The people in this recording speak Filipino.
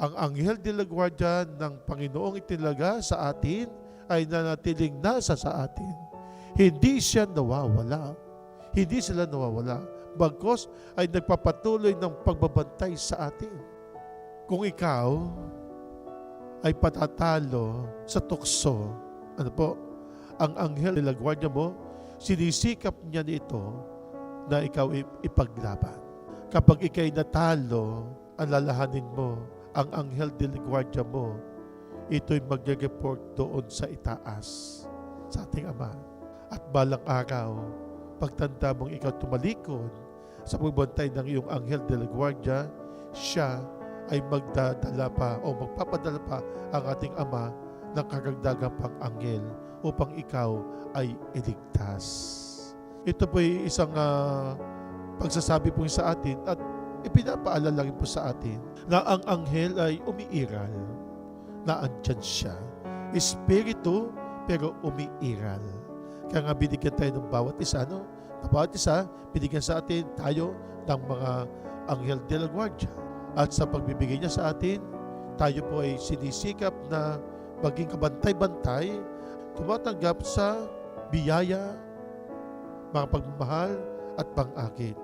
Ang anghel de la guardia ng Panginoong itinaga sa atin ay nanatiling nasa sa atin. Hindi siya nawawala. Hindi sila nawawala. Bagkus ay nagpapatuloy ng pagbabantay sa atin. Kung ikaw ay patatalo sa tukso, ano po, ang anghel de la guardia mo, sinisikap niya nito na ikaw ipaglaban. Kapag ikay natalo, alalahanin mo, ang anghel de la guardia mo, ito'y mag-report doon sa itaas, sa ating Ama. At balang araw, pagtanda mong ikaw tumalikod sa pagbantay ng iyong anghel de la guardia, siya ay magdadala pa o magpapadala pa ang ating Ama ng karagdagang pang anghel upang ikaw ay iligtas. Ito po'y isang pagsasabi po sa atin at ipinapaalala rin po sa atin na ang anghel ay umiiral, na andyan siya. Espiritu, pero umiiral. Kaya nga binigyan tayo ng bawat isa, no? Na bawat isa, binigyan sa atin tayo ng mga anghel de la guardia. At sa pagbibigay niya sa atin, tayo po ay sinisikap na maging kabantay-bantay, tumatanggap sa biyaya, mga pagmamahal at pang-akit.